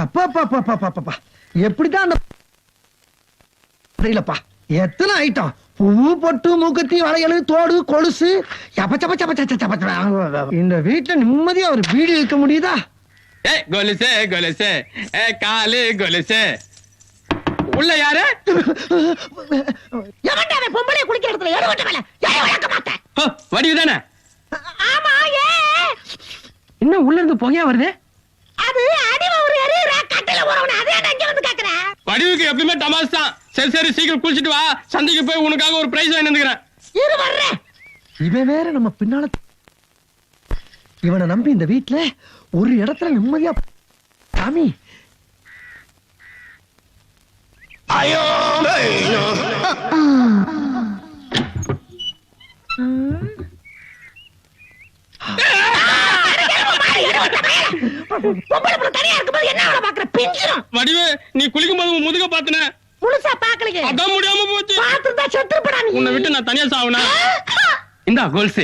அப்பா எப்படிதான் அந்த தெரியலப்பா. எத்தனை ஐட்டம், பூ பொட்டு மூக்குத்தி வளையல் தோடு கொலுசு. இந்த வீட்டுல நிம்மதியா ஒரு வீடு இருக்க முடியுதா? கொலுசு கொலுசு காலு கொலுசு. உள்ள யாரு? பொம்பளை குளிக்கிற இடத்துல வடிவுதானே? ஆமா. இன்னும் உள்ள இருந்து புகையா வருது. அது அடிவ ஒரு எரியற கட்டல போறவனே அதே நான் இங்க வந்து கேக்குறேன். வடிவுக்கு எப்பவுமே தமாஸ் தான். சரி சரி சீக்கிரம் குளிச்சிட்டு வா, சந்தைக்கு போய் உனக்காக ஒரு பிரைஸ் வாங்கி வந்துக்கிறேன். இரு வர்றேன். இவன் வேற நம்ம பின்னால. இவனை நம்பி இந்த வீட்டுல ஒரு இடத்துல நிம்மதியா சாமி. ஐயோ வடிவு, நீ குளிக்கும் போது முதுக பாத்துன முழுசா பாக்கலையே. அதான் முடியாம போச்சு. பாத்துதான் செத்துப்படா நீ. உன்னை விட்டு நான் தனியா சாவனா? இந்தா கோல்ஸ்.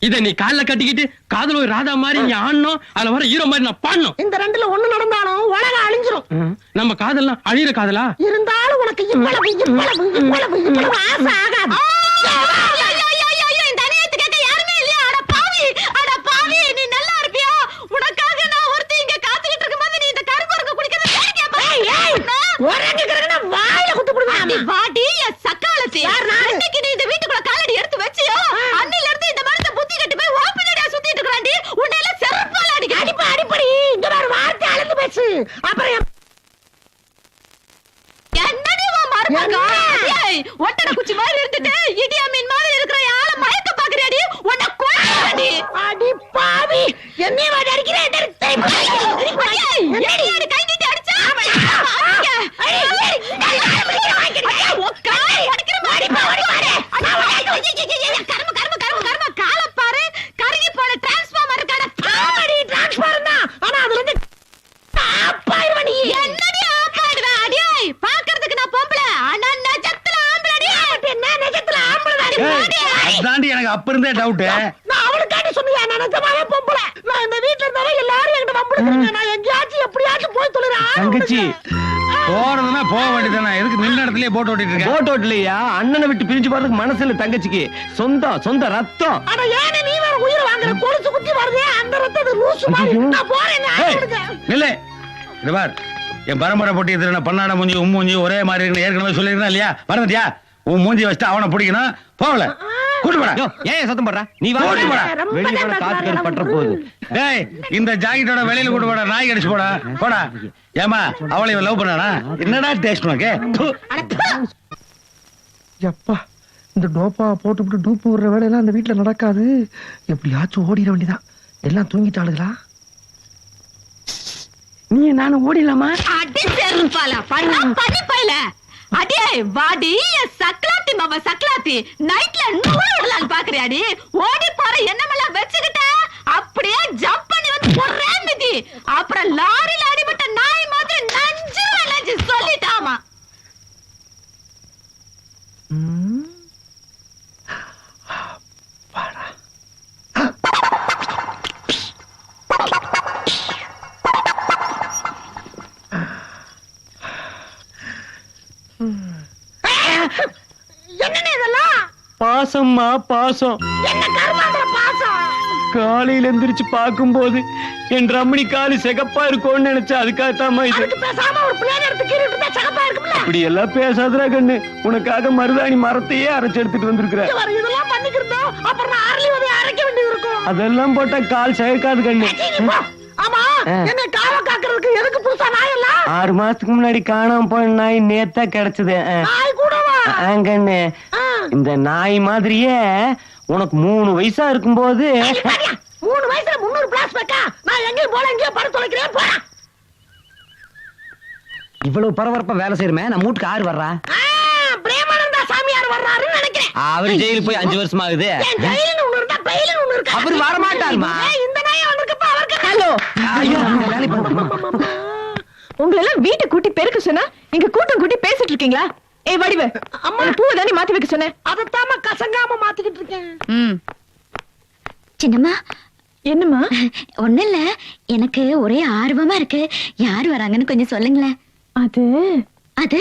இத நீ கால்ல கட்டிக்கிட்டு காதுல ஒரு ராதா மாதிரி நீ ஆடணும், அதுல வர ஹீரோ மாதிரி நான் பாடணும். இந்த ரெண்டுல ஒண்ணு நடந்தாலும் உலகம் அழிஞ்சிரும். நம்ம காதெல்லாம் அழியிற காதலா இருந்தாலும் உனக்கு இவ்வளவு ஆசை ஆகாது. இந்த அநியாயத்தை கேட்க யாருமே இல்லையா? அட பாவி, அட பாவி, நீ நல்லா இருப்பியா? உனக்காக நான் ஒருத்தி இங்க காத்துக்கிட்டு இருக்கும்போது நீ இந்த கருப்பருக்கு குடிக்கிறது கேட்க. வாயில குத்து போடுவேன். நீ வாடி சக்காலத்தி. அன்னைக்கு நீ இந்த வீட்டுக்குள்ள காலடி எடுத்து வச்சியோ, அன்னில இருந்து இந்த மரத்தை புத்தி கட்டி போய் ஓப்பனடியா சுத்திட்டு இருக்கறாண்டி. உன்னை எல்லாம் செருப்பால அடிக்க. அடிப்படி இங்க வர வார்த்தை அளந்து பேசு. அப்புறம் என்னடி வா மரபங்க? ஏய், ஒட்டட குச்சி மாதிரி இருந்துட்டு இடியா மீன் மாதிரி இருக்கற ஆள மயக்க பாக்குறியாடி? உன்னை கொல்றடி. அடி பாவி, என்னைய வாடி அடிக்கிறே. ஏய், என்னடி கை நீட்டி அடிச்சா? எனக்கு அப்ப இருந்தே டவுட். நான் அவளுக்காண்டி சொன்னியா? நான் நிஜமாவே பொம்பளை. நான் இந்த வீட்ல இருந்தாலே எல்லாரும் என்கிட்ட வம்புடுறீங்க. நான் எங்கயாச்சும் எப்படியாச்சும் போய் தொலைறேன். தங்கச்சி போறதுன்னா போக வேண்டியதானே. எதுக்கு நின்ன இடத்துலயே போட்டு ஓட்டிட்டு இருக்க? போட்டு ஓட்டலையா? அண்ணனை விட்டு பிரிஞ்சு போறதுக்கு மனசு இல்ல தங்கச்சிக்கு. சொந்த ரத்தம். ஆனா ஏனே நீ வேற உயிரை வாங்குற? கொலுசு குத்தி வருதே அந்த ரத்தத்தை லூசு மாதிரி. நான் போறேன். இல்ல இது பார், என் பரம்பரை போட்டி எதிர பண்ணாட மூஞ்சி மூஞ்சி ஒரே மாதிரி இருக்கு. ஏற்கனவே சொல்லிருந்தா இல்லையா? மறந்துட்டியா? உன் மூஞ்சி வச்சுட்டு அவனை பிடிக்கணும். போகல கூட்டு போடா. ஏன் சத்தம் போடுற? நீ வா. வெளியோட காத்து பற்ற போகுது. டேய், இந்த ஜாக்கெட்டோட வெளியில கூட்டு போடா. நாய் கடிச்சு போடா. போடா. ஏமா அவளை லவ் பண்ணானா? என்னடா டேஸ்ட் உனக்கு? எப்பா, இந்த டோப்பா போட்டுவிட்டு டூப்பு விடுற வேலையெல்லாம் அந்த வீட்டுல நடக்காது. எப்படியாச்சும் ஓடிட வேண்டியதான். எல்லாம் தூங்கிட்டாளுங்களா? நீ நானும் ஓடிடலாமா? அடி செருப்பால பண்ணா பண்ணி போயில. அடே வாடி சக்லாத்தி மாமா சக்லாத்தி. நைட்ல நூறு விடலாம் பாக்குறியாடி? ஓடி போற என்னமெல்லாம் வச்சுக்கிட்ட அப்படியே ஜம்ப் பண்ணி வந்து ஒரே மிதி. அப்புறம் லாரில அடிபட்ட நாய் மாதிரி நஞ்சு நஞ்சு சொல்லிட்டாமா. என்னன்னு இதெல்லாம்? பாசம்மா பாசம். என்ன கர்மாந்திர பாசம்? காலையில எந்திரிச்சு பாக்கும்போது என் ரமணி காலு சிகப்பா இருக்கும்னு நினைச்சா அதுக்காகத்தாமா இது. அதுக்கு பேசாம ஒரு பிளேன் எடுத்து கீறிட்டு இருந்தா சகப்பா இருக்கும்ல. அப்படி எல்லாம் பேசாதடா கண்ணு. உனக்காக மருதாணி மரத்தையே அரைச்சு எடுத்துட்டு வந்திருக்கிறேன். இதெல்லாம் பண்ணிக்கிறதா அப்புறம் நான் அரளி வந்து அரைக்க வேண்டியது இருக்கும். அதெல்லாம் போட்டா கால் சிகக்காது கண்ணு. ஆமா, என்ன காவ காக்குறதுக்கு எதுக்கு புதுசா நாய் எல்லாம்? 6 மாசத்துக்கு முன்னாடி காணாம போன நாய் நேத்தா கிடைச்சது. நாய் கூடவா? கண்ணு, இந்த நாய் மாதிரியே உனக்கு 3 வயசா இருக்கும்போது 3 வயசுல 300 பிளாஸ் வைக்கா. நான் எங்கேயும் போல எங்கேயும் படுத்து தொலைக்கிறேன். போடா. இவ்வளவு பரபரப்பா வேலை செய்யறமே நம்ம வீட்டுக்கு யாரு வர்றா? பிரேமானந்தா சாமியார் வர்றாருன்னு நினைக்கிறேன். அவரு ஜெயிலுக்கு போய் 5 வருஷம் ஆகுது. ஜெயிலுன்னு ஒண்ணு இருக்கா, பெயிலுன்னு ஒண்ணு இருக்கா? அவர் வர மாட்டாருமா. இந்த நாய் வந்திருக்கப்ப அவருக்கு. ஹலோ, உங்களை எல்லாம் வீட்டை கூட்டி பெருக்க சொன்னா இங்க கூட்டம் கூட்டி பேசிட்டு இருக்கீங்களா? ஏய் வடிவு, அம்மா பூவை தானே மாத்தி வைக்க சொன்னேன். அதத்தாம கசங்காம மாத்திக்கிட்டு இருக்கேன். சின்னம்மா, என்னம்மா? ஒண்ணு இல்ல, எனக்கு ஒரே ஆர்வமா இருக்கு. யார் வராங்கன்னு கொஞ்சம் சொல்லுங்களேன். அது அது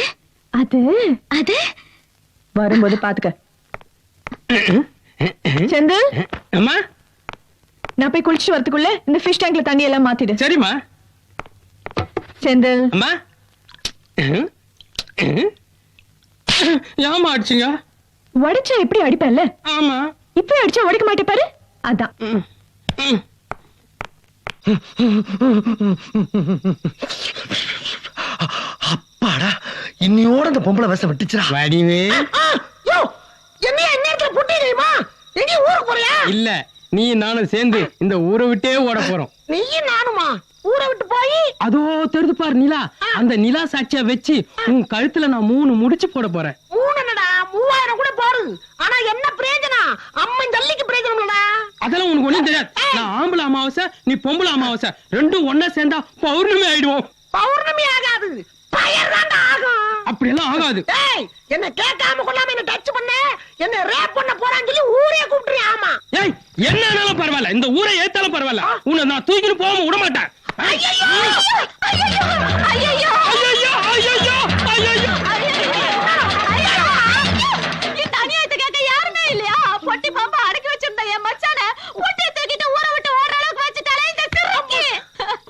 அது அது வரும்போது பாத்துக்க. செந்தில், அம்மா நான் போய் குளிச்சுட்டு வரதுக்குள்ள இந்த ஃபிஷ் டேங்க்ல தண்ணி எல்லாம் மாத்திடு. சரிம்மா. செந்தில், அம்மா ஏமா அடிச்சுங்க? வடிச்சா எப்படி அடிப்பேன்ல, ஆமா. இப்ப அடிச்சா உடைக்க மாட்டே பாரு. அதான். அப்பாடா, இன்னையோட அந்த பொம்பளை வச விட்டுச்சுடா. வடிவே என்னையா நேரத்துல புட்டிடுமா? எங்க ஊருக்கு போறியா? இல்ல, நீ நானும் சேர்ந்து இந்த ஊரை விட்டே ஓட போறோம். நீயும் நானுமா ஊரை விட்டு போய்? அதோ தெரிது பாரு நிலா, அந்த நிலா சாட்சியா வச்சு உன் கழுத்துல நான் 3 முடிச்சு போட போறேன். 3 என்னடா 3000 கூட போடு. ஆனா என்ன பிரயோஜனம்? அம்மன் ஜல்லிக்கு பிரயோஜனம் இல்லடா. அதெல்லாம் உனக்கு ஒண்ணும் தெரியாது. நான் ஆம்பளை அமாவாசை, நீ பொம்பளை அமாவாசை, ரெண்டும் ஒன்னா சேர்ந்தா பௌர்ணமி ஆயிடுவோம். பௌர்ணமி ஆகாது, பயர் தான் ஆகும். அப்படி எல்லாம் ஆகாது. ஏய், என்ன கேட்காம கொள்ளாம என்ன டச் பண்ண, என்ன ரேப் பண்ண போறான்னு சொல்லி ஊரே கூப்பிடுறியா? ஆமா. ஏய், என்னன்னாலும் பரவாயில்ல, இந்த ஊரை ஏத்தாலும் பரவாயில்ல, உன்னை நான் தூக்கிட்டு போகாம விட மாட்டேன். ஐயோ ஐயோ ஐயோ ஐயோ ஐயோ ஐயோ இந்த அநியாயத்தை கேட்க யாருமே இல்லையா? பொட்டி பாம்பா அடக்கி வச்சிருந்த என் மச்சான பொட்டியை தூக்கிட்டு ஊரை விட்டு ஓடுற அளவுக்கு வச்சுட்டாலே இந்த சிறுக்கி.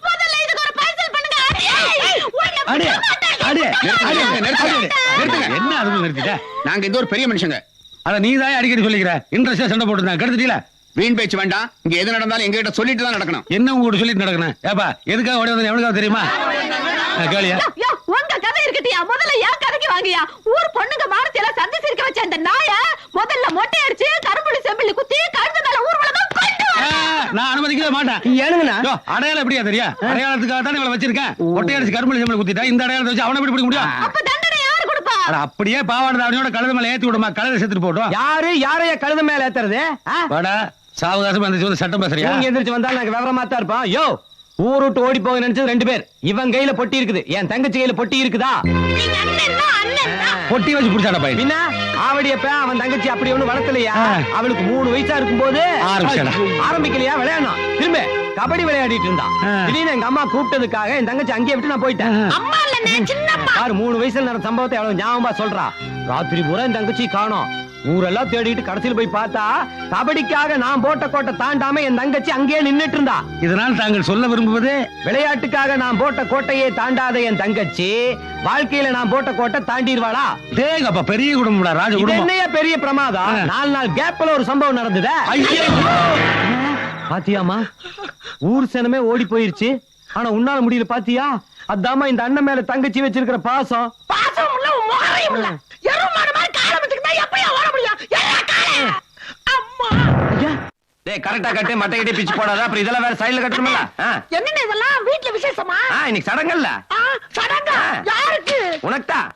முதல்ல இதுக்கு ஒரு பைசல் பண்ணுங்க. அடே அடே என்ன அதுவும் நிறுத்திட்ட? நாங்க இந்த ஒரு பெரிய மனுஷங்க. அத நீ தான் அடிக்கடி சொல்லிக்கிற. இன்ட்ரெஸ்டா சண்டை போட்டுருந்தா கெடுத்துட்டீல. வீண் பேச்சு வேண்டாம். இங்க எது நடந்தாலும் எங்க கிட்ட சொல்லிட்டு தான் நடக்கணும். என்ன உங்ககிட்ட சொல்லிட்டு நடக்கணும்? ஏப்பா எதுக்காக ஓடி வந்தேன் எவனுக்காக தெரியுமா? கேளியா? யோ, உங்க கதை இருக்கட்டியா? முதல்ல என் கதைக்கு வாங்கியா. ஊர் பொண்ணுங்க மானத்தை எல்லாம் சந்தி சிரிக்க வச்ச அந்த நாய முதல்ல மொட்டை அடிச்சு கரும்புடி செம்பிள்ளி குத்தி கழுத்து மேல ஊர்வலகம் கொண்டு வா. நான் அனுமதிக்கவே மாட்டேன். ஏனுங்கண்ணா? யோ, அடையாளம் எப்படியா தெரியா? அடையாளத்துக்காக தான் இவளை வச்சிருக்கேன். ஒட்டை அடிச்சு கரும்புலி செம்பிள்ளி குத்திட்டா இந்த அடையாளத்தை வச்சு அவனை எப்படி பிடிக்க முடியும்? அப்ப தண்டனை யாரு கொடுப்பா? அட, அப்படியே பாவாடை அவனோட கழுத மேல ஏத்தி விடுமா, கழுத செத்துட்டு போட்டோம். யாரைய கழுத மேல ஏத்துறது? வாடா, சாவகாசம் வந்து சட்டம் பேசுறியா? எந்திரிச்சு வந்தாலும் நாங்க விவரமா தான் இருப்போம். யோ, ஊர் விட்டு ஓடி போக நினைச்சது 2 பேர். இவன் கையில பொட்டி இருக்குது, என் தங்கச்சி கையில பொட்டி இருக்குதா? நீங்க அண்ணன் தான். பொட்டி வச்சு பிடிச்சாட பையன். பின்ன ஆவடியப்ப அவன் தங்கச்சி அப்படி ஒண்ணு வளர்த்தலையா? அவளுக்கு 3 வயசா இருக்கும் போது ஆரம்பிக்கலையா விளையாடணும். திரும்ப கபடி விளையாடிட்டு இருந்தான். திடீர்னு எங்க அம்மா கூப்பிட்டதுக்காக என் தங்கச்சி அங்கேயே விட்டு நான் போயிட்டேன். அம்மா இல்ல சின்னம்மா. பாரு, 3 வயசுல நடந்த சம்பவத்தை எவ்வளவு ஞாபகமா சொல்றா. ராத்திரி பூரா என் தங்கச்சி காணோம். ஊரெல்லாம் தேடிட்டு கடைசியில் போய் பார்த்தா கபடிக்காக நான் போட்ட கோட்டை தாண்டாம என் தங்கச்சி அங்கேயே நின்னுட்டு இருந்தா. இதனால் தாங்கள் சொல்ல விரும்புவது, விளையாட்டுக்காக நான் போட்ட கோட்டையே தாண்டாத என் தங்கச்சி வாழ்க்கையில நான் போட்ட கோட்டை தாண்டிடுவாளா? தேங்கப்பா பெரிய குடும்பம்டா, ராஜ இது குடும்பம். என்னையா பெரிய பிரமாதம்? 4 நாள் கேப்ல ஒரு சம்பவம் நடந்தது. பாத்தியாமா, ஊர் சனமே ஓடி போயிருச்சு. ஆனா உன்னால முடியல பாத்தியா? அதாமா இந்த அண்ணன் மேல தங்கச்சி வச்சிருக்கிற பாசம். பாசம் இல்ல, முகரையும் இல்ல. எருமாடு மாதிரி காலை வச்சுக்கிட்டா எப்படியா ஓட முடியும்? எல்லா காலை. அம்மா. டேய், கரெக்டா கட்டு, மட்டை கட்டி பிச்சு போடாத. அப்புறம் இதெல்லாம் வேற சைடுல கட்டணும்ல. என்னன்னு இதெல்லாம் வீட்ல விசேஷமா? இன்னைக்கு சடங்கல்ல. சடங்கா? யாருக்கு? உனக்குதான்.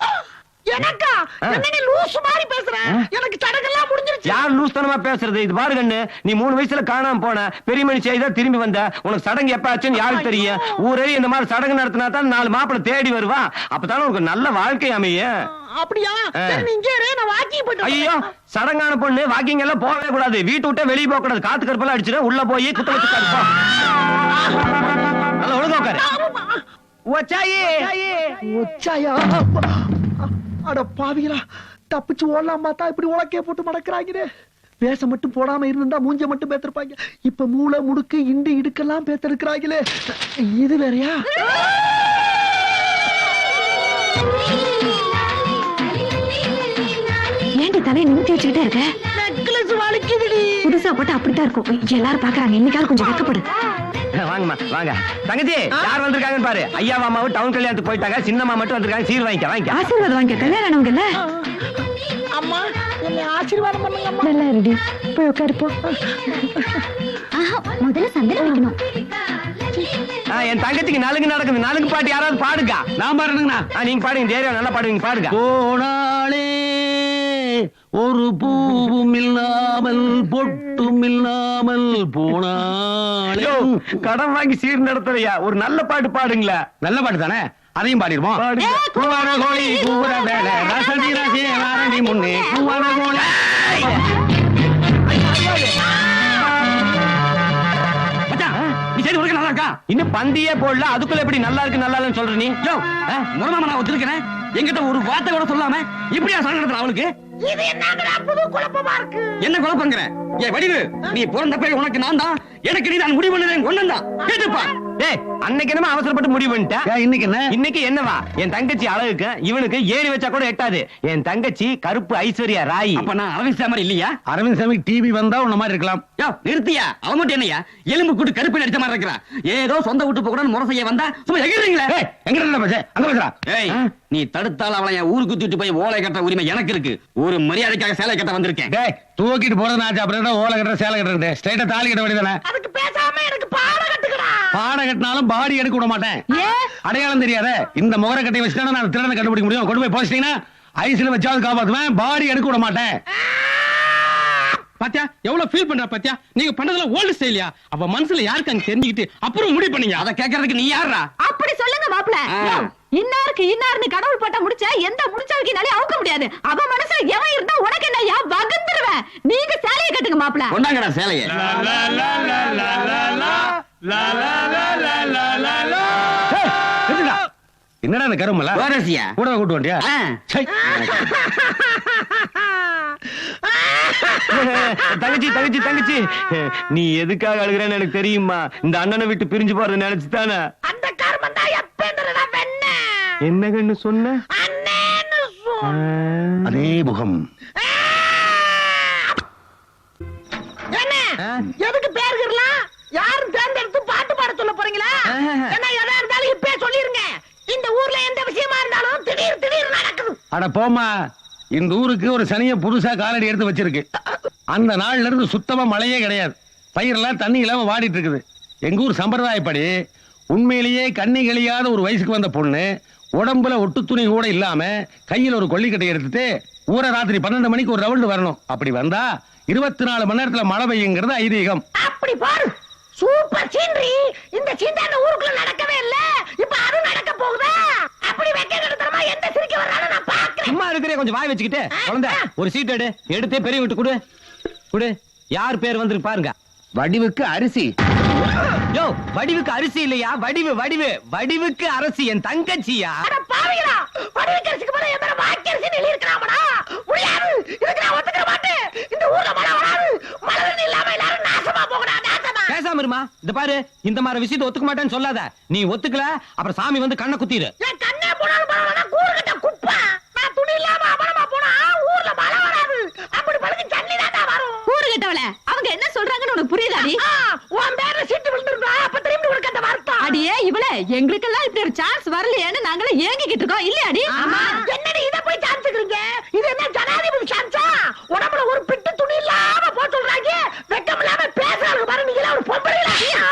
எனக்கா? என்ன நீ லூசு மாதிரி பேசுற? எனக்கு சடங்கெல்லாம் முடிஞ்சிருச்சு. யார் லூஸ்தனமா பேசுறது? இது பாரு கண்ணு, நீ 3 வயசுல காணாம போன பெரிய மனுஷி தான் திரும்பி வந்த. உனக்கு சடங்கு எப்ப ஆச்சுன்னு யாருக்கு தெரியும்? ஊரே இந்த மாதிரி சடங்கு நடத்தினா தான் 4 மாப்பிளை தேடி வருவா. அப்பதானே உனக்கு நல்ல வாழ்க்கை அமையும். அப்படியா? சரி, நீ இங்கே இரு, நான் வாக்கிங் போயிட்டு ஐயோ, சடங்கான பொண்ணு வாக்கிங் எல்லாம் போகவே கூடாது. வீட்டு விட்டு வெளியே போக கூடாது. காத்து கருப்பெல்லாம் அடிச்சிடும். உள்ள போய் குத்த வச்சு காருப்பா. நல்லா ஒழுங்கா உட்காரு. ஒச்சாயா? அட பாவிகளா, தப்பிச்சு ஓடலாம் பார்த்தா இப்படி உலக்கைய போட்டு மடக்குறாங்க. வேஷம் மட்டும் போடாம இருந்தா மூஞ்ச மட்டும் பேத்திருப்பாங்க. இப்ப மூளை முடுக்கு இண்டு இடுக்கெல்லாம் பேத்திருக்கிறாங்களே. இது வேறயா? ஏண்டி தலையை நிமித்தி வச்சுக்கிட்டே இருக்க? நெக்லஸ் வலிக்குதுடி. புதுசா போட்டு அப்படித்தான் இருக்கும். எல்லாரும் பாக்குறாங்க. இன்னைக்காவது கொஞ்சம் வெக்கப்படு. வாங்கம்மா வாங்க. தங்கச்சி யார் வந்திருக்காங்கன்னு பாரு. ஐயா மாமாவும் டவுன் கல்யாணத்துக்கு போயிட்டாங்க. சின்னம்மா மட்டும் வந்திருக்காங்க. சீர் வாங்கிக்க. ஆசீர்வாதம் வாங்க. கல்யாணம் ஆனவங்கல்ல. அம்மா, என்னை ஆசீர்வாதம் பண்ணுங்க அம்மா. நல்லா ரெடி, போய் உட்காரு போ. முதல்ல சந்தனம் வைக்கணும். என் தங்கச்சிக்கு நலுங்கு நடக்குது. நலுங்கு பாட்டு யாராவது பாடுங்க. நான் பாருங்கண்ணா. நீங்க பாடுங்க. இந்த ஏரியா நல்லா பாடுவீங்க, பாடுங்க. போனாலே ஒரு பூவும் இல்லாமல் பொட்டும் இல்லாமல் போனாலே. கடன் வாங்கி சீர் நடத்துறையா, ஒரு நல்ல பாட்டு பாடுங்களா. நல்ல பாட்டு தானே, அதையும் பாடிடுவோம். கூவான கோழி கூவுற வேலை ரசதி ரசி வாரண்டி முன்னே கூவான கோழி. அப்படி சரி உனக்கு நல்லா இருக்கா? இன்னும் பந்தியே போடல அதுக்குள்ள எப்படி நல்லா இருக்கு நல்லா இல்லைன்னு சொல்ற நீ? யோ, முருமாமா நான் ஒத்துக்கிறேன். என்கிட்ட ஒரு வார்த்தை கூட சொல்லாம இப்படியா சண்டை நடத்துற அவளுக்கு? இது என்னங்கடா புது குழப்பமா இருக்கு? என்ன குழப்பங்கிற? ஏ வடிவு, நீ பிறந்த பிறகு உனக்கு நான் தான், எனக்கு நீ நான் முடிவு பண்ணதே ஒண்ணுதான். கேட்டுப்பா. டேய், அன்னைக்கு என்னமா அவசரப்பட்டு முடிவு பண்ணிட்ட? இன்னைக்கு என்ன? இன்னைக்கு என்னவா? என் தங்கச்சி அழகுக்கு இவனுக்கு ஏறி வச்சா கூட எட்டாது. என் தங்கச்சி கருப்பு ஐஸ்வர்யா ராய். அப்ப நான் அரவிந்த் சாமி இல்லையா? அரவிந்த் சாமி டிவி வந்தா உன்ன மாதிரி இருக்கலாம். யோ, நிறுத்தியா? அவன் மட்டும் என்னையா எலும்பு கூட்டு கருப்பு அடிச்ச மாதிரி இருக்கிறான். ஏதோ சொந்த வீட்டு போக முறை செய்ய வந்தா சும்மா எகிறீங்களே. எங்க பேச அங்க பேசுறா. ஏய், நீ தடுத்தால அவளை என் ஊருக்கு தூக்கிட்டு போய் ஓலை கட்ட உரிமை எனக்கு இருக்கு. ஒரு மரியாதைக்காக சேலை கட்ட வந்திருக்கேன். டேய், தூக்கிட்டு போறது நான் அப்புறம் என்ன ஓலை கட்டுற சேலை கட்டுறது? ஸ்ட்ரைட்டா தாலி கட்ட வேண்டியதானே? அதுக்கு பேசாம எனக்கு பாடம் கட்டுக்கடா. பாட கட்டினாலும் பாடி எடுக்க விட மாட்டேன். ஏன்? அடையாளம் தெரியாத இந்த முகர கட்டை வச்சுட்டா நான் திருடனை கண்டுபிடிக்க முடியும். கொண்டு போய் போச்சிட்டீங்கன்னா ஐஸ்ல வச்சாவது காப்பாத்துவேன். பாடி எடுக்க விட மாட்டேன். பாத்தியா எவ்வளவு ஃபீல் பண்ற? பாத்தியா நீங்க பண்றதுல ஓல்டு ஸ்டைலியா? அப்ப மனசுல யாருக்கு அங்க தெரிஞ்சுக்கிட்டு அப்புறம் முடிவு பண்ணீங்க? அத கேக்குறதுக்கு நீ யாரா? அப்படி சொல்லுங்க மாப்ள. இன்னாருக்கு இன்னார்னு கடவுள் போட்ட முடிச்ச எந்த முடிச்சவக்கினாலே அவுக்க முடியாது. அவ மனசுல எவன் இருந்தா உனக்கு என்னையா வகுந்துருவேன். நீங்க சேலையை கட்டுங்க மாப்ள. கொண்டாங்கடா சேலையை. என்னடா இந்த கருமல வாரசியா கூட கூட்டு வண்டியா? தங்கச்சி தங்கச்சி தங்கச்சி, நீ எதுக்காக அழுகிறேன்னு எனக்கு தெரியுமா? இந்த அண்ணனை விட்டு பிரிஞ்சு போறது நினைச்சுதானே? அந்த கர்மம் தான் எப்பேன்றடா வெண்ண. என்ன கண்ணு சொன்ன? அண்ணேன்னு சொல். அதே முகம். என்ன? எதுக்கு பேருக்கலாம்? யாரும் தேர்ந்தெடுத்து பாட்டு பாட சொல்ல போறீங்களா? என்ன எதா இருந்தாலும் இப்பே சொல்லிருங்க. இந்த ஊர்ல எந்த விஷயமா இருந்தாலும் திடீர் திடீர் நடக்குது. அட போமா, இந்த ஊருக்கு ஒரு சனிய புதுசா காலடி எடுத்து வச்சிருக்கு. அந்த நாள்ல இருந்து சுத்தமா மழையே கிடையாது. பயிரெல்லாம் தண்ணி இல்லாம வாடிட்டு இருக்குது. எங்க ஊர் சம்பிரதாயப்படி உண்மையிலேயே கண்ணி கழியாத ஒரு வயசுக்கு வந்த பொண்ணு உடம்புல ஒட்டு துணி கூட இல்லாம கையில ஒரு கொல்லிக்கட்டை எடுத்துட்டு ஊரை ராத்திரி 12 மணிக்கு ஒரு ரவுண்டு வரணும். அப்படி வந்தா 24 மணி நேரத்துல மழை பெய்யுங்கிறது ஐதீகம். அப்படி பாரு, சூப்பர் சீனரி. இந்த சீண்டான ஊருக்குள்ள நடக்கவே இல்ல, இப்ப அது நடக்க போகுதா? அப்படி வெக்க நடத்துறமா எந்த சிரிக்க வர்றானோ நான் பாக்குறேன். சும்மா இருக்கிறே, கொஞ்சம் வாய் வச்சுக்கிட்டு. குழந்தை, ஒரு சீட் எடு. எடுத்து பெரிய விட்டு கொடு கொடு. யார் பேர் வந்திருக்கு பாருங்க. வடிவுக்கு அரிசி. யோ, வடிவுக்கு அரிசி இல்லையா? வடிவு வடிவு வடிவுக்கு அரசி என் தங்கச்சியா? அட பாவிகளா, வடிவக்கரிசிக்கு மேல என் மேல வாக்கரிசின்னு எழுதி இருக்கலாமடா? முடியாது, இதுக்கு நான் ஒத்துக்கிற மாட்டேன். இந்த ஊர்ல மழை வராது. மழை தண்ணி இல்லாம எல்லாரும் நாசமா போகடா, நாசமா. பேசாம இருமா. இந்த பாரு, இந்த மாதிரி விஷயத்தை ஒத்துக்க மாட்டேன்னு சொல்லாத. நீ ஒத்துக்கல அப்புறம் சாமி வந்து கண்ணை குத்திரு. என் கண்ணே போனாலும் பரவாயில்ல, கூறுகிட்ட குப்பை. நான் துணி இல்லாம அமனமா போனா ஊர்ல மழை வராது. அப்படி பழுக்கு தண்ணி தான் வரும். கூறு கேட்டவள, அவங்க என்ன சொல்றாங்கன்னு உனக்கு புரியுதாடி? உன் பேர்ல சீட்டு விழுந்துருந்தா அப்ப திரும்பி உனக்கு அந்த வருத்தம். அடியே இவளே, எங்களுக்கெல்லாம் இப்படி ஒரு சான்ஸ் வரலையேன்னு நாங்களே ஏங்கிக்கிட்டு இருக்கோம் இல்லையாடி? என்னடி இத போய் சான்ஸுக்குறீங்க? இது என்ன ஜனாதிபதி சான்ஸா? உடம்புல ஒரு பிட்டு துணி இல்லாம போட்டு சொல்றாங்க. வெக்கம் இல்லாம பேசுறாங்க பாரு. நீங்க ஒரு பொம்பளையா?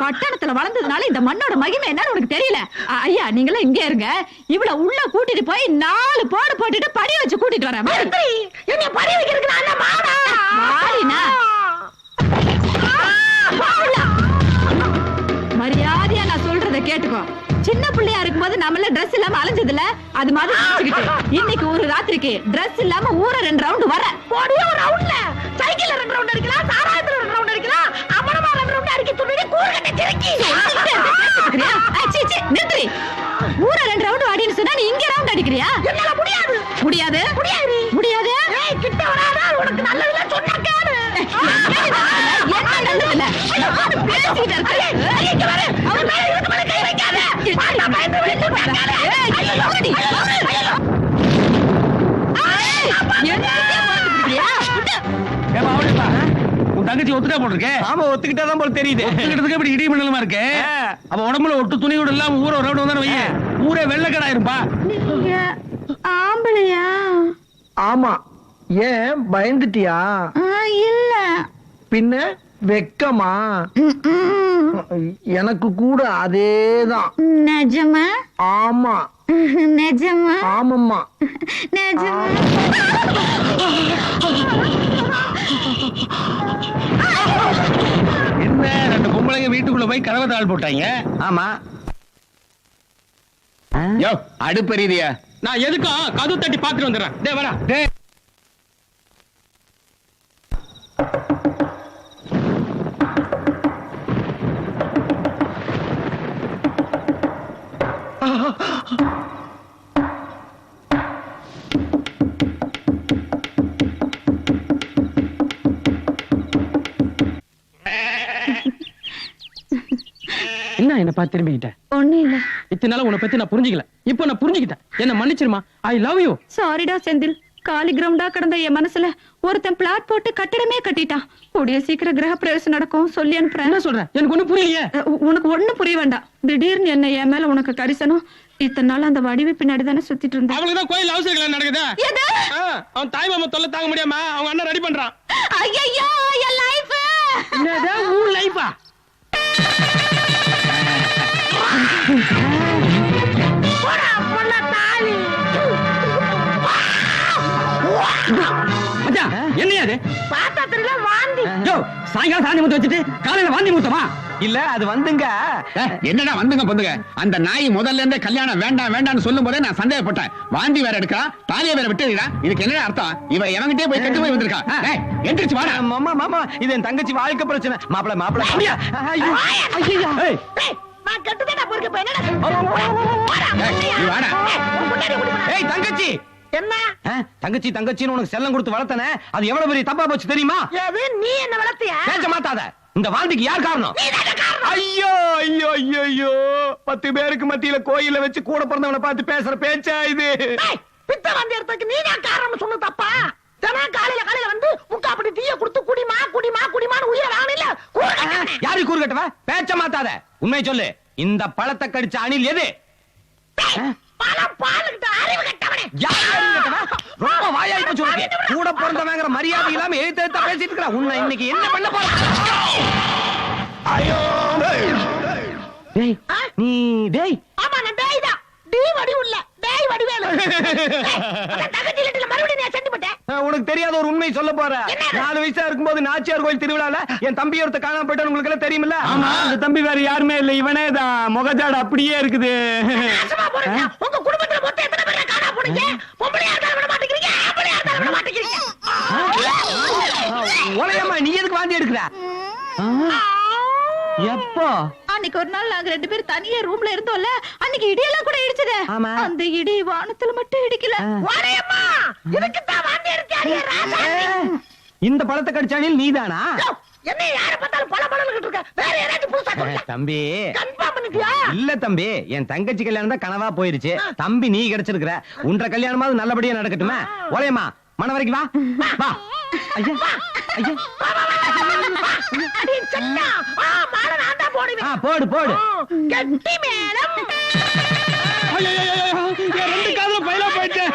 பட்டணத்துல வளர்ந்ததுனால இந்த மண்ணோட மகிமை என்னன்னு உனக்கு தெரியல. ஐயா, நீங்களே இங்கே இருங்க. இவள உள்ள கூட்டிட்டு போய் 4 போடு போட்டுட்டு படி வச்சு கூட்டிட்டு வரேன். என்ன படி வைக்கிறதுக்கு நான் என்ன மாடா? மாடினா மரியாதையா நான் சொல்றத கேட்டுக்கோ. சின்ன பிள்ளையா இருக்கும்போது நம்மள Dress இல்லாம அலைஞ்சதுல அது மாதிரி நினைச்சுக்கிட்டு இன்னைக்கு ஒரு ராத்திரிக்கு Dress இல்லாம ஊர 2 ரவுண்ட் வர. போடியே ஒரு ரவுண்ட்ல சைக்கிள்ல 2 ரவுண்ட் அடிக்கலாம், சாராயத்துல 2 ரவுண்ட் அடிக்கலாம், அமரமா 2 ரவுண்ட் அடிக்க துணியே கூறுகட்ட திருக்கி. நிறுத்தி. ஊர 2 ரவுண்ட் ஆடின்னு சொன்னா நீ இங்க ரவுண்ட் அடிக்கிறியா? என்னால முடியாது. முடியாது முடியாது. முடியாது. ஏய், கிட்ட வராத. உனக்கு நல்லதுல சொன்னா கேளு. என்ன நல்லதில்ல? பேசிக்கிட்டு இருக்க. இங்க வர. அவர் மேல இதுக்கு மேல கை வைக்காத. பாட்டா பயந்து வெளில போகாத. உன் தங்கச்சி ஒத்துட்டா போட்டிருக்கே. ஆமா, ஒத்துக்கிட்டாதான் போல தெரியுது. ஒத்துக்கிட்டதுக்கு இப்படி இடி மின்னலுமா இருக்கு. அப்ப உடம்புல ஒட்டு துணி கூட இல்லாம ஊர ரவுண்ட் வந்தானே வைய, ஊரே வெள்ளக்கடாயிருப்பா. நீங்க ஆம்பளையா? ஆமா. ஏன் பயந்துட்டியா? இல்ல. பின்ன வெக்கமா? எனக்கு கூட அதேதான். நிஜமா? ஆமா. நிஜமா? ஆமாம்மா. நிஜமா? என்ன 2 பொம்பளைங்க வீட்டுக்குள்ள போய் கதவை தாள் போட்டாங்க? ஆமா. யோ, அடுப்பெரியுதியா? நான் எதுக்கும் கதவு தட்டி பாத்துட்டு வந்துடுறேன். டேய் வாடா. டேய், என்ன பார்த்து திரும்பிக்கிட்ட? ஒண்ணு இல்ல. இத்தனை நாள் உன்னை பத்தி நான் புரிஞ்சுக்கல. இப்போ நான் புரிஞ்சுக்கிட்டேன். என்ன மன்னிச்சிருமா. I love you. சாரிடா செந்தில். காலி கிரவுண்டா கிடந்த என் மனசுல ஒருத்தன் பிளாட் போட்டு கட்டடமே கட்டிட்டான். கூடிய சீக்கிரம் கிரக பிரவேசம் நடக்கும் சொல்லி அனுப்புறேன். என்ன சொல்ற? எனக்கு ஒண்ணு புரியலையே. உனக்கு ஒண்ணு புரிய வேண்டாம். திடீர்னு என்ன என் மேல உனக்கு கரிசனம். இத்தனை நாள் அந்த வடிவு பின்னாடி தானே சுத்திட்டு இருந்தேன். அவளுக்குதான் கோயில் அவசரம் நடக்குதா? அவன் தாய் மாமா தொல்லை தாங்க முடியாம அவங்க அண்ணன் ரெடி பண்றான். ஐயோ என் லைஃப். என்னடா உன் லைஃபா? என்னையாது பார்த்தா தெரியல வாந்தி. சாயங்காலம் சாந்தி முத்து வச்சுட்டு காலையில வாந்தி முத்தமா? இல்ல அது வந்துங்க. என்னடா வந்துங்க பொந்துங்க? அந்த நாய் முதல்ல இருந்தே கல்யாணம் வேண்டாம் வேண்டாம்னு சொல்லும் போதே நான் சந்தேகப்பட்டேன். வாந்தி வேற எடுக்கா, தாலியை வேற விட்டுறா. இதுக்கு என்ன அர்த்தம்? இவ எவங்கிட்டே போய் கெட்டு போய் வந்திருக்கா. எந்திரிச்சு வாடா. மாமா மாமா இது என் தங்கச்சி வாழ்க்கை பிரச்சனை. மாப்பிள மாப்பிள. ஐயோ ஐயோ. நான் கெட்டுதானே போறேன். இப்ப என்னடா? நீ வாடா. ஏய் தங்கச்சி. என்ன? தங்கச்சி தங்கச்சின்னு உனக்கு செல்லம் கொடுத்து வளர்த்தனே, அது எவ்வளவு பெரிய தப்பா போச்சு தெரியுமா? ஏது நீ என்ன வளர்த்தியா? பேச மாட்டாத. இந்த வாழ்க்கைக்கு யார் காரணம்? ஐயோ ஐயோ ஐயோ ஐயோ. 10 பேருக்கு மத்தியில கோயில வச்சு கூட பிறந்தவனை பார்த்து பேசுற பேச்சா இது? பித்த வாந்தி எடுத்ததுக்கு நீ தான் காரணம் சொன்ன தப்பா? தினம் காலையில வந்து முக்கா அப்படி தீய கொடுத்து குடிமா குடிமா குடிமான்னு உயிரை வாங்கல. யாரு கூறு கட்டவ? பேச்ச மாட்டாத. உண்மை சொல்லு. இந்த பழத்தை கடிச்ச அணில் எது? பழம் பாலுக்கிட்ட அறிவு கட்டவனே. யார் அறிவு கட்டவ? ரொம்ப வாயாய் போச்சு உனக்கு. கூட பிறந்தவங்கிற மரியாதை இல்லாம எழுத்து பேசிட்டு இருக்கற. உன்னை இன்னைக்கு என்ன பண்ண போற? ஐயோ டேய் நீ டேய். ஆமா நான் டேய் தான். டி வடிவு இல்ல. டேய் வடிவேலு. தங்கச்சி லெட்டர்ல மறுபடியும் நான் சென்ட் பண்ணேன். உனக்கு தெரியாத ஒரு உண்மை சொல்ல போற. 4 வயசா இருக்கும்போது நாச்சியார் கோயில் திருவிழால என் தம்பி ஒருத்த காணாம போயிட்டான்னு உங்களுக்கு எல்லாம் தெரியுமில்ல? அந்த தம்பி வேற யாருமே இல்ல, இவனே தான். முகஜாடு அப்படியே இருக்குது. உங்க குடும்பத்துல மொத்தம் எத்தனை பேர் காணாம போனீங்க? பொம்பளையா இருந்தாலும் விட மாட்டேங்கிறீங்க, ஆம்பளையா இருந்தாலும் விட மாட்டேங்கிறீங்க. ஒலையம்மா நீ எதுக்கு வாந்தி எடுக்கிற? எப்போ? அன்னைக்கு ஒரு நாள் நாங்க 2 பேரும் தனியா ரூம்ல இருந்தோம்ல, அன்னைக்கு இடியெல்லாம் கூட இடிச்சது. ஆமா. அந்த இடி வானத்துல மட்டும் இடிக்கல. ஒரேம்மா இதுக்கு தான் வாந்தி எடுத்தியாடியே ராசா. இந்த பழத்தை கடிச்சானில் நீதானா? என்ன யார பார்த்தாலும் பல பலன்னு இருக்க. வேற யாராச்சும் புதுசா சொல்லுங்க. தம்பி கன்ஃபார்ம் பண்ணிட்டியா? இல்ல தம்பி, என் தங்கச்சி கல்யாணம் தான் கனவா போயிருச்சு. தம்பி நீ கிடைச்சிருக்கிற. உன்ற கல்யாணமாவது நல்லபடியா நடக்கட்டுமே. ஒலையம்மா மன வரைக்கும் வா வா. ஐயா ஐயா. அடி சட்டா. மாலை நான் தான் போடுவேன். போடு போடு. கெட்டி மேளம். ஐயோ என் 2 காதுல பைலா போயிட்டேன்.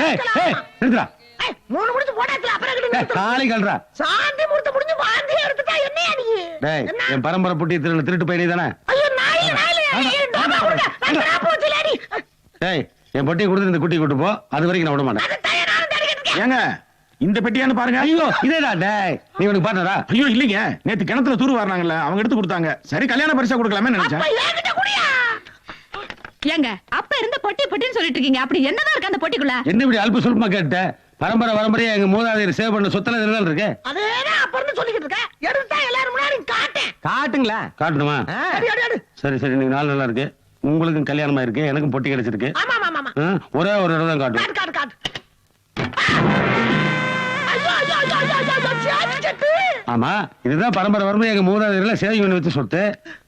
ஏய் ஏய் நிறுத்துடா. 3 முடிச்சு போட்டாச்சுல அப்புறம் கிட்ட நிறுத்து. காலி கல்றா. சாந்தி முறுத்து முடிஞ்சு வாந்தி எடுத்துட்டா என்னையா நீ? டேய் என் பரம்பரை புட்டி திருட்டு பையனே தானே? ஐயோ நாய் டோபா கொடுங்க. நான் போச்சுலடி. டேய் என் பொட்டியை கொடுத்து இந்த குட்டி கூட்டு போ. அது வரைக்கும் நான் விட மாட்டேன். அது தயாரான தேடிக்கிட்டு இருக்கேன். ஏங்க இந்த பெட்டியான்னு பாருங்க. ஐயோ இதேடா. டேய் நீ உனக்கு பாத்தடா? ஐயோ இல்லீங்க, நேத்து கிணத்துல தூர் வர்றாங்கல்ல, அவங்க எடுத்து கொடுத்தாங்க. சரி கல்யாண பரிசா கொடுக்கலாமே நினைச்சேன். அப்ப ஏங்கிட்ட குடியா? ஏங்க அப்ப இருந்த பொட்டி பொட்டின்னு சொல்லிட்டு இருக்கீங்க. அப்படி என்னதான் இருக்கு அந்த பொட்டிக்குள்ள? என்ன இப்படி அல்ப சுல்பமா கேட்ட? பரம்பரையா எங்க மூதாதையர் சேவ் பண்ண சொத்துல இதுதான் இருக்கு. அதேதான் அப்ப இருந்து சொல்லிக்கிட்டு இருக்கேன். எடுத்தா எல்லாரும் முன்னாடி காட்டேன். காட்டுங்களா? காட்டணுமா? அடி அடி அடி. சரி சரி நீங்க நாள் நல்லா இருக்கு. உங்களுக்கும் கல்யாணமா இருக்கு, எனக்கும் பொட்டி கிடைச்சிருக்கு. ஆமா ஆமா ஆமா. ஒரே ஒரு இடம் தான் காட்டும். காட்டு காட்டு காட்டு. ஐயோ ஐயோ ஐயோ ஐயோ ஐயோ சாச்சிட்டு. ஆமா இதுதான் பரம்பரை எங்க மூதாதையர்ல சேவிங் பண்ணி வச்சு சொத்து.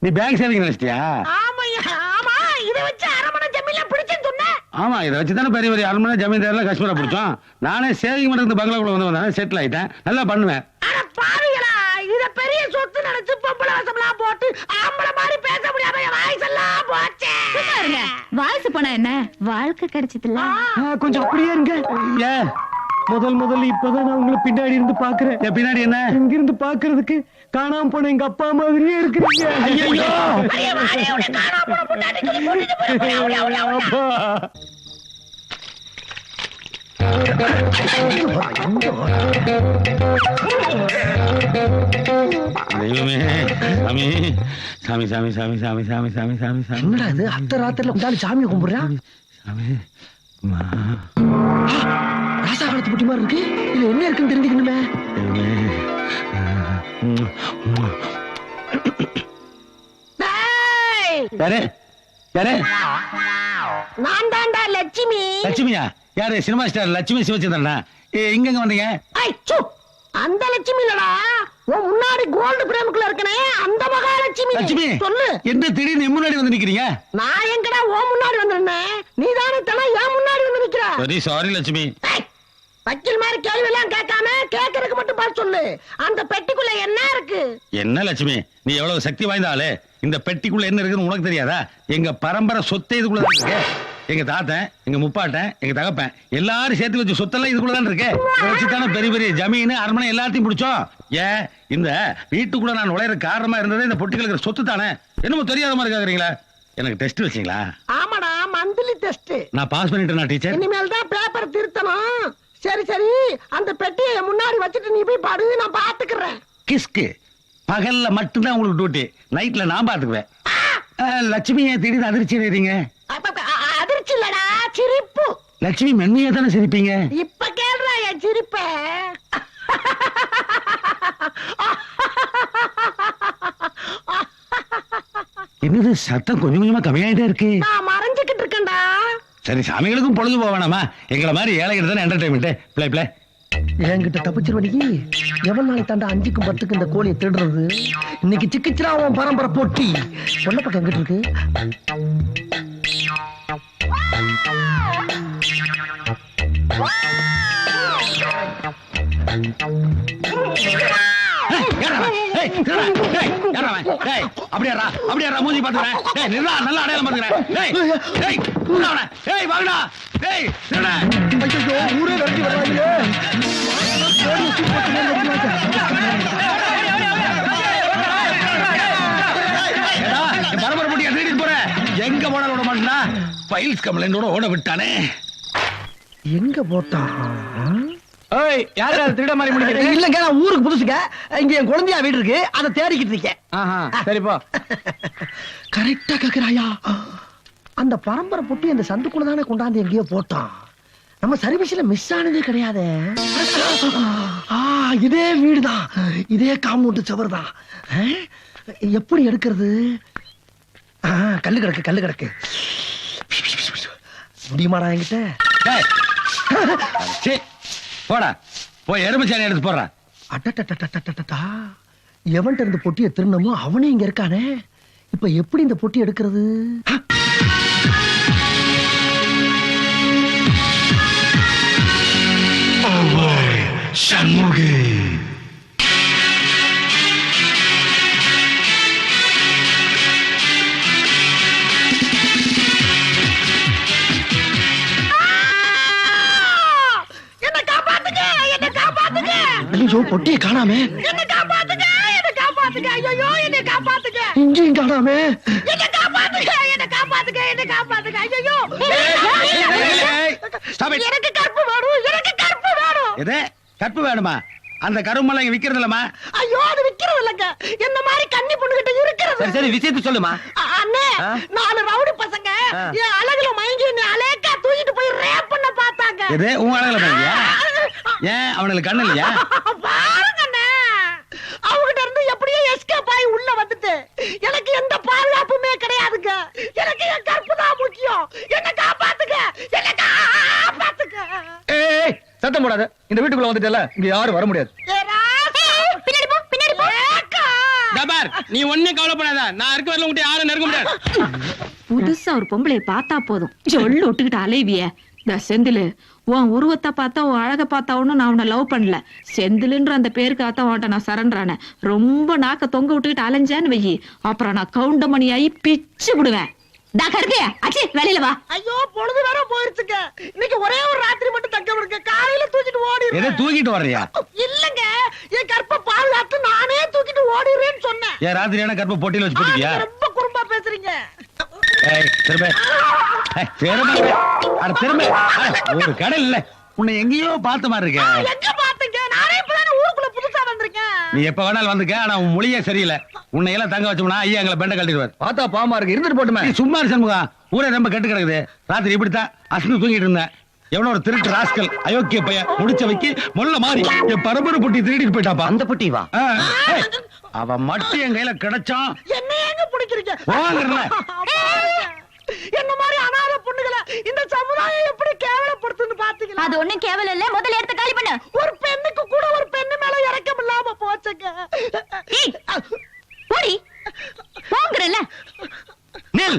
நீ பேங்க் சேவிங் நினைச்சிட்டியா? ஆமாய்யா ஆமா. இத வச்சு அரமணை ஜமீன்ல பிடிச்சேன்னு சொன்னேன். ஆமா இதை வச்சுதானே பெரிய பெரிய அரண்மனை ஜமீன்தார்ல காஷ்மீரா பிடிச்சோம். நானே சேவிங் பண்றது பங்களாக்குள்ள வந்து செட்டில் ஆயிட்டேன். நல்லா பண்ணுவேன். அட பாவிகளா, இத பெரிய சொத்து நினைச்சு பொம்பளை வசம்லாம் போட்டு ஆம்பளை மாதிரி பேச முடியாம என் வாய்ஸ் எல்லாம் போச்சே. பாருங்க வாய்ஸ் போனா என்ன, வாழ்க்கை கிடைச்சதுல. கொஞ்சம் அப்படியே இருங்க. ஏன் முதல் இப்பதான் நான் உங்களை பின்னாடி இருந்து பாக்குறேன். என் பின்னாடி என்ன? இங்க இருந்து பாக்குறதுக்கு காணாம போன எங்க அப்பா மாதிரியே இருக்கிறீங்க. ஐயோ அடே வாடே உன்னை காணாம போன பொண்டாட்டி சொல்லி கூட்டிட்டு போய் அவள அவள அவள. தெய்வமே சாமி சாமி சாமி சாமி சாமி சாமி சாமி சாமி. என்னடா இது அத்த ராத்திரில உண்டாளி சாமியை கும்பிடுறா? சாமி ராசா காலத்து புட்டி மாதிரி இருக்கு. இதுல என்ன இருக்குன்னு தெரிஞ்சுக்கணுமே. டேய் யாரு யாரு? நான் தாண்டா லட்சுமி. லட்சுமியா? யாரு? சினிமா ஸ்டார் லட்சுமி சிவச்சந்திரனா? இங்க வந்தீங்க? ஐ, சு. அந்த லட்சுமி இல்லடா, உன் முன்னாடி கோல்டு பிரேமுக்குள்ள இருக்கனே அந்த மகாலட்சுமி. லட்சுமி சொல்லு. என்ன திடீர்னு முன்னாடி வந்து நிக்கிறீங்க? நான் எங்கடா உன் முன்னாடி வந்திருந்தேன்? நீ தானே தலை என் முன்னாடி வந்து நிக்கிற. சரி, சாரி லட்சுமி. வக்கீல் மாதிரி கேள்வி எல்லாம் கேட்காம கேட்கறதுக்கு மட்டும் பதில் சொல்லு. அந்த பெட்டிக்குள்ள என்ன இருக்கு? என்ன லட்சுமி, நீ எவ்வளவு சக்தி வாய்ந்த ஆளு. இந்த பெட்டிக்குள்ள என்ன இருக்குன்னு உனக்கு தெரியாதா? எங்க பரம்பரை சொத்தை இதுக்குள்ள தான் இருக்கு. எங்க தாத்தன், எங்க முப்பாட்டன், எங்க தகப்பன் எல்லாரும் சேர்த்து வச்சு சொத்தெல்லாம் இதுக்குள்ளதான் இருக்கு. இதை வச்சுதானே பெரிய பெரிய ஜமீன் அரண்மனை எல்லாத்தையும் பிடிச்சோம். ஏன் இந்த வீட்டுக்குள்ள நான் நுழையிற காரணமா இருந்தது இந்த பொட்டிகளுக்கு சொத்து தானே. என்னமோ தெரியாத மாதிரி கேக்குறீங்களா? எனக்கு டெஸ்ட் வச்சீங்களா? ஆமாடா, மந்த்லி டெஸ்ட். நான் பாஸ் பண்ணிட்டேனா டீச்சர்? இனிமேல் தான் பேப்பர் திருத்தணும். சரி சரி, அந்த பெட்டியை முன்னாடி வச்சுட்டு நீ போய் பாடு, நான் பாத்துக்கிறேன். கிஸ்கு பகல்ல மட்டும்தான் உங்களுக்கு டியூட்டி, நைட்ல நான் பாத்துக்குவேன். லட்சுமியை திடீர்னு அதிர்ச்சி அடைறீங்க. அதிர்ச்சி இல்லடா, சிரிப்பு. லட்சுமி மென்மையா தானே சிரிப்பீங்க. இப்ப கேள்றா என் சிரிப்ப. என்னது சத்தம் கொஞ்சம் கொஞ்சமா கம்மியாயிட்டே இருக்கு? நான் மறைஞ்சுக்கிட்டு இருக்கேன்டா. சரி, சாமிகளுக்கும் பொழுது போக வேணாமா? எங்களை மாதிரி ஏழைகள் தானே என்டர்டைன்மெண்ட். Play play. என்கிட்ட தப்பிச்சிருவடிக்கு எவன் நாளை தாண்டா 5க்கும் 10க்கும் இந்த கோழியை திருடுறது. இன்னைக்கு சிக்கிச்சிரா உன் பரம்பரை போட்டி. சொன்ன பக்கம் எங்கிட்டு இருக்கு? அப்படியா மூஞ்சி பாத்துக்கிறேன். நல்லா அடையாளம் பாத்துக்கிறேன். வாங்கடா. ஊரே கட்டி வர்றாங்க. பரபர போட்டியா திருடிட்டு போற? எங்க போன விட மாட்டா? பைல்ஸ் கம்ப்ளைண்டோட ஓட விட்டானே. எங்க போட்டான்? ஏய், யாரு அது திருட மாதிரி முடிக்கிறது? இல்லங்க, நான் ஊருக்கு புதுசுங்க. இங்க என் குழந்தையா வீடு இருக்கு, அதை தேடிக்கிட்டு இருக்கேன். சரி போ. கரெக்டா கேக்குறாயா? அந்த பரம்பரை பொட்டி அந்த சந்துக்குள்ள தானே கொண்டாந்து எங்கேயோ போட்டான். நம்ம சர்வீஸ்ல மிஸ் ஆனதே கிடையாது. இதே வீடுதான், இதே காம்பவுண்ட் சுவர் தான். எப்படி எடுக்கிறது? கல்லு கிடக்கு. முடியுமாடா என்கிட்ட? போடா, போய் எருமைச்சாணி எடுத்து போடுற. அட்டா, எவன்கிட்ட இருந்து பொட்டியை திருநமோ அவனே இங்க இருக்கானே. இப்ப எப்படி இந்த பொட்டி எடுக்கிறது? சண்முகி. ஐயோ, பொட்டியை காணாமே. என்ன காப்பாத்துங்க, என்ன காப்பாத்துங்க. ஐயோ, என்ன காப்பாத்துங்க. இங்கேயும் காணாமே. என்ன காப்பாத்துங்க, என்ன காப்பாத்துங்க, என்ன காப்பாத்துங்க. ஐயோ, எனக்கு கற்பு வேணும், எனக்கு கற்பு வேணும். எது கற்பு வேணுமா? அந்த கருமெல்லாம் இங்க விக்கிறது இல்லமா? ஐயோ, அது விக்கிறது இல்லங்க. என்ன மாதிரி கன்னி பொண்ணுகிட்ட இருக்கிறது. சரி விஷயத்தை சொல்லுமா. அண்ணே, 4 ரவுடி பசங்க என் அழகுல மயங்கி என்ன அலேக்கா தூக்கிட்டு போய் ரேப் பண்ண பார்த்தாங்க. எது உங்க அழகுல பாருங்க? ஏன் அவனுக்கு கண்ணு இல்லையா? பாருங்க அண்ணே, அவங்கிட்ட இருந்து எப்படியோ எஸ்கேப் ஆகி உள்ள வந்துட்டு எனக்கு எந்த பாதுகாப்புமே கிடையாதுங்க. எனக்கு என் கற்பு தான் முக்கியம். என்ன காப்பாத்துங்க, என்ன காப்பாத்துங்க. ஏய், சத்தம் போடாத. இந்த வீட்டுக்குள்ள வந்துட்டல, இங்க யாரும் வர முடியாது. பின்னாடி போ, பின்னாடி போ. டபார், நீ ஒண்ணே கவலைப்படாத. நான் இருக்க வரல உன்கிட்ட யாரும் நெருங்க முடியாது. புதுசா ஒரு பொம்பளைய பார்த்தா போதும் சொல்லு ஒட்டுக்கிட்டு அலைவிய. இந்த செந்திலு, உன் உருவத்தை பார்த்தா உன் அழக பார்த்தா ஒன்னும் நான் உன்னை லவ் பண்ணல. செந்திலுன்ற அந்த பேருக்காக உன்ட்ட நான் சரண்டானேன். ரொம்ப நாக்க தொங்க விட்டுக்கிட்டு அலைஞ்சான்னு வையி, அப்புறம் நான் கவுண்டமணி ஆகி பிச்சு விடுவேன். வெளியில வா. ஐயோ, பொழுது வேற போயிருச்சுங்க. இன்னைக்கு ஒரே ஒரு ராத்திரி மட்டும் தக்க விடுங்க. காலையில தூக்கிட்டு ஓடிடுறேன். எதை தூக்கிட்டு வர்றியா? இல்லங்க, என் கற்ப பாதுகாத்து நானே தூக்கிட்டு ஓடிடுறேன்னு சொன்னேன். ஏன் ராத்திரியான கற்ப போட்டியில வச்சு போட்டியா? ரொம்ப குறும்பா பேசுறீங்க. ஒரு கடல் இல்ல, உன்னை எங்கேயோ பார்த்த மாதிரி இருக்க. எங்க பாத்தீங்க? நானே இப்பதானே ஊருக்குள்ள புதுசா வந்திருக்கேன். நீ எப்ப வேணாலும் வந்துக்க, ஆனா உன் மொழியே சரியில்லை. உன்னை எல்லாம் தங்க வச்சோம்னா ஐயா எங்களை பெண்ட கட்டிடுவார். பார்த்தா பாவமா இருக்கு, இருந்துட்டு போட்டுமே. நீ சும்மா இரு சண்முகம். ஊரே ரொம்ப கெட்டு கிடக்குது. ராத்திரி இப்படித்தான் அசந்து தூங்கிட்டு இருந்தேன். எவனோ ஒரு திருட்டு ராஸ்கல் அயோக்கிய பையன் முடிச்ச வைக்கி மொல்ல மாறி என் பரம்பரை பொட்டி திருடிட்டு போயிட்டாப்பா. அந்த பொட்டி வா. அவன் மட்டும் என் கையில கிடைச்சான். என்ன ஏங்க பிடிக்கிறீங்க? போங்கறல. அது ஒண்ணும் கேவலம் இல்ல, முதல்ல எடுத்து காலி பண்ணு. ஒரு பெண்ணுக்கு கூட ஒரு பெண்ணு மேல இறக்கம் இல்லாம போச்சுங்க. போடி போங்கறல. நில்.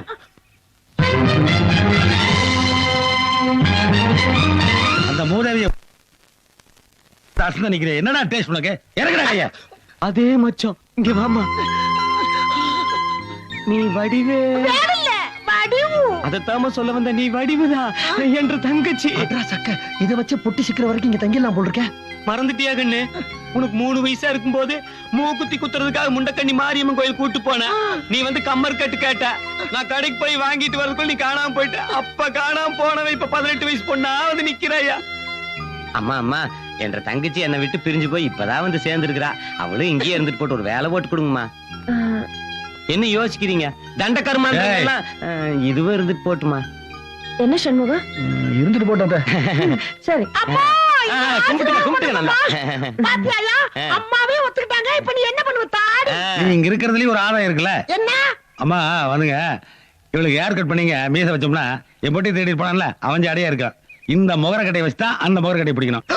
அந்த மூதேவிய நிக்கிறேன். என்னடா டேஸ்ட் உனக்கு? இறங்குடா கையா. அதே மச்சான் இங்க வாமா. நீ வடிவே. தேவையில்ல, வடிவு. அதத்தாம சொல்ல வந்த, நீ வடிவுதான் என்ற தங்கச்சி. சக்க இத வச்சு பொட்டி சிக்கிற வரைக்கும் இங்க தங்கிடலாம் போல் இருக்கேன். மறந்துட்டியா கண்ணு? உனக்கு 3 வயசா இருக்கும் போது மூக்குத்தி குத்துறதுக்காக முண்டக்கண்ணி மாரியம்மன் கோயில் கூட்டு போன. நீ வந்து கம்மர் கட்டு கேட்ட. நான் கடைக்கு போய் வாங்கிட்டு வரதுக்குள்ள நீ காணாம போயிட்ட. அப்ப காணாம போனவ இப்ப 18 வயசு பொண்ணா வந்து நிக்கிறாயா? அம்மா அம்மா, என்ற தங்கச்சி என்னை விட்டு பிரிஞ்சு போய் இப்பதான் வந்து சேர்ந்துருக்கிறா. அவளும் இங்கேயே இருந்துட்டு போட்டு ஒரு வேலை போட்டு கொடுங்கம்மா. என்ன யோசிக்கிறீங்க? தண்டக்கருமா இதுவும் இருந்துட்டு போட்டுமா. என்ன சண்முகம்? இருந்துட்டு போட்டோம். சரி. கும்பிட்டுக்க நல்லா. பாத்தியாயா, அம்மாவே ஒத்துக்கிட்டாங்க. இப்ப நீ என்ன பண்ணுவ? தாடி. நீ இங்க இருக்கிறதுலயும் ஒரு ஆதாயம் இருக்குல்ல. என்ன? அம்மா வந்துங்க, இவளுக்கு ஹேர் கட் பண்ணீங்க, மீச வச்சோம்னா என் பொட்டி தேடிட்டு போனான்ல அவன் ஜாடியா இருக்கான். இந்த முகர கட்டையை வச்சுதான் அந்த முகர கட்டையை பிடிக்கணும்.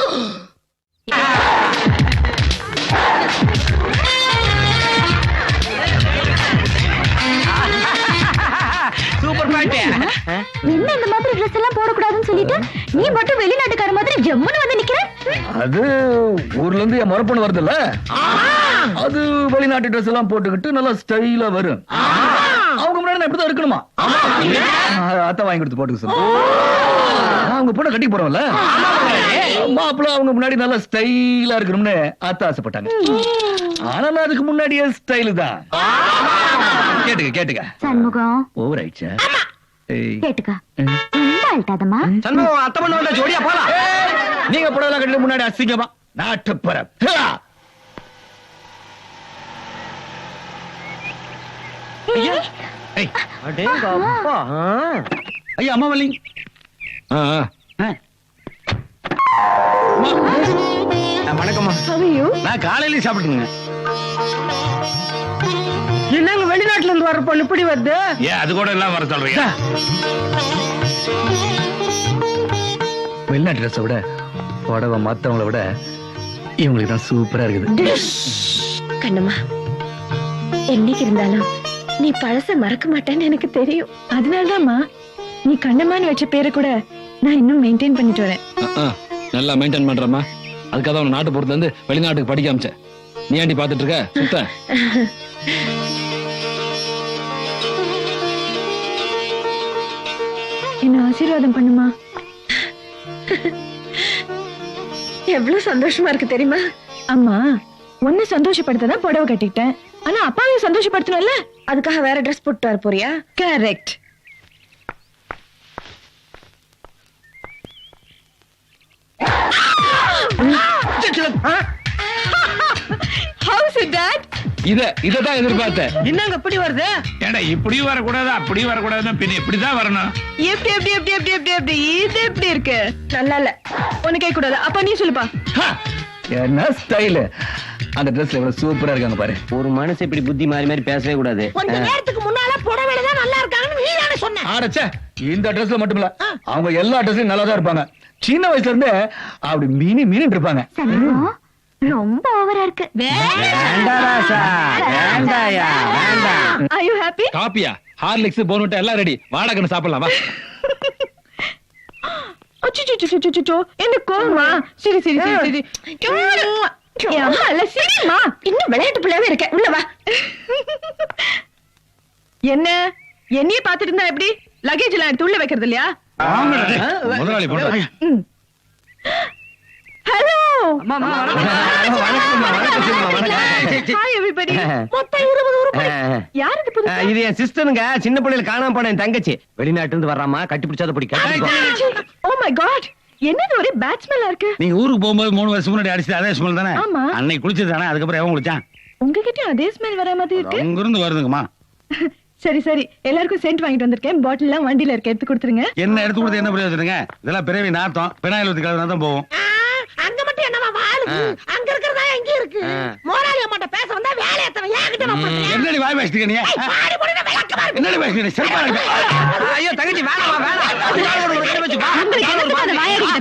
சூப்பர் பாட்டு. என்ன இந்த மாதிரி ட்ரெஸ் எல்லாம் போடக்கூடாதுன்னு சொல்லிட்டு நீ மட்டும் வெளிநாட்டுக்கார மாதிரி ஜம்முன்னு வந்து நிக்கிற? அது ஊர்ல இருந்து என் மரப்பொண்ணு வருதுல்ல, அது வெளிநாட்டு ட்ரெஸ் எல்லாம் போட்டுக்கிட்டு நல்லா ஸ்டைலா வரும். அவங்க முன்னாடி நான் இப்படிதான் இருக்கணுமா? அத்தை வாங்கி கொடுத்து போட்டுக்க சொல்லு. அவங்க பொண்ணை கட்டி போறோம்ல, மாப்பிள்ள அவங்க முன்னாடி நல்லா ஸ்டைலா இருக்கணும்னு அத்தை ஆசைப்பட்டாங்க. ஆனா நான் அதுக்கு முன்னாடியே ஸ்டைலு தான். கேட்டுக்க சண்முகம் ஓவர் ஆயிடுச்சா? கேட்டுக்க. ரொம்ப அல்டாதமா. சண்முகம் அத்தை பண்ண வந்தா ஜோடியா போலாம். நீங்க புடவை கட்டி முன்னாடி அசிங்கமா நாட்டுப்பற. ஐயா அம்மா வள்ளி. வணக்கம்மா. நான் காலையிலேயே சாப்பிட்டுங்க. என்னங்க வெளிநாட்டுல இருந்து வர பொண்ணு இப்படி வருது? ஏன் அது கூட எல்லாம் வர சொல்றீங்க? வெளிநாட்டு ட்ரெஸ் விட புடவை மத்தவங்கள விட இவங்களுக்கு தான் சூப்பரா இருக்குது. கண்ணம்மா, என்னைக்கு இருந்தாலும் நீ பழச மறக்க மாட்டேன்னு எனக்கு தெரியும். அதனாலதாம்மா நீ கண்ணம்மான்னு வச்ச பேரை கூட நான் இன்னும் மெயின்டைன் பண்ணிட்டு வரேன். நல்லா மெயின்டைன் பண்றமா. அதுக்காக அவன் நாட்டு பொறுத்து வந்து வெளிநாட்டுக்கு படிக்க அமிச்ச. நீ ஆண்டி பாத்துட்டு இருக்க சுத்த. என்ன ஆசீர்வாதம் பண்ணுமா. எவ்வளவு சந்தோஷமா இருக்கு தெரியுமா? அம்மா, உன்னை சந்தோஷப்படுத்ததான் புடவை கட்டிக்கிட்டேன். ஆனா அப்பாவையும் சந்தோஷப்படுத்தணும்ல, அதுக்காக வேற ட்ரெஸ் போட்டு வர போறியா? கரெக்ட். How's it, Dad? இததான் எதிர்பார்த்தேன். என்னங்க இப்படி வருது? ஏடா இப்படி வரக்கூடாது அப்படி வரக்கூடாது, பின்ன இப்படிதான் வரணும். எப்படி எப்படி எப்படி எப்படி எப்படி எப்படி இது எப்படி இருக்கு? நல்லா இல்ல. உனக்கு கேட்க கூடாது. அப்பா நீ சொல்லுப்பா. என்ன ஸ்டைல்! அந்த ட்ரெஸ்ல எவ்வளவு சூப்பரா இருக்காங்க பாரு. ஒரு மனுஷன் இப்படி புத்தி மாறி மாறி பேசவே கூடாது. கொஞ்ச நேரத்துக்கு முன்னால புடவையில தான் நல்லா இருக்காங்கன்னு நீ தானே சொன்ன. ஆடச்சே, இந்த ட்ரெஸ்ல மட்டும் இல்ல, அவங்க எல்லா ட்ரெஸ்லயும் நல்லா தான் இருப்பாங்க. சின்ன வயசுல இருந்து அப்படி மீனி மீன் இருப்பாங்க. ரொம்ப ஓவரா இருக்கு. Are you happy? காப்பியா, ஹார்லிக்ஸ், போன்விட்டா எல்லாம் ரெடி. வாடகைன்னு சாப்பிடலாம் வா. அச்சோ என்ன கோவமா? சரி சரி சரி சரி. அம்மா இல்ல சரிம்மா. இன்னும் விளையாட்டு பிள்ளையாவே இருக்க. உள்ள வா. என்ன என்னையே பாத்துட்டு இருந்தா எப்படி? லக்கேஜ் எல்லாம் எடுத்து உள்ள வைக்கிறது இல்லையா? முதலாளி போட்டு ஹலோ. வணக்கம் ஹாய் எவரிபடி. மொத்தம் 20 ரூபாய். யார் இது புது? இது என் சிஸ்டருங்க. சின்ன பிள்ளைல காணாம போன என் தங்கச்சி. வெளிநாட்டுல இருந்து வர்றாமா. கட்டி பிடிச்சாத பிடிக்க. ஓ மை காட், என்னது ஒரே பேட் ஸ்மெல்லா இருக்கு. நீங்க ஊருக்கு போகும்போது 3 வருஷம் முன்னாடி அடிச்சது அதே ஸ்மெல் தானே? ஆமா. அன்னைக்கு குளிச்சது தானே? அதுக்கப்புறம் எவன் குளிச்சான்? உங்ககிட்ட அதே ஸ்மெல் வர மாதிரி இருக்கு. அங்க இருந்து வருதுங்கம்மா. சரி சரி, எல்லாருக்கும் சென்ட் வாங்கிட்டு வந்திருக்கேன். பாட்டில் எல்லாம் வண்டியில இருக்க, எடுத்து கொடுத்துருங்க. என்ன எடுத்து கொடுத்து என்ன பிரயோஜனங்க? இதெல்லாம் பிறவி நாத்தம். பினாயில் ஊத்தி கலந்து தான் போவோம். அங்க மட்டும் என்னமா வாழுது? அங்க இருக்கிறதா எங்க இருக்கு? மோராலி அம்மாட்ட பேச வந்தா வேலைய தர ஏங்கிட்ட நான் பண்றேன். என்னடி வாய் பேசிட்டு நீ? பாடி போடுற விளக்கமா இருக்கு. என்னடி பேசிட்டு செல்பா? ஐயோ தங்கச்சி வேணாமா வேணாம். உங்களுக்கு என்னத்துக்கு அந்த வாயாடிக்கிட்ட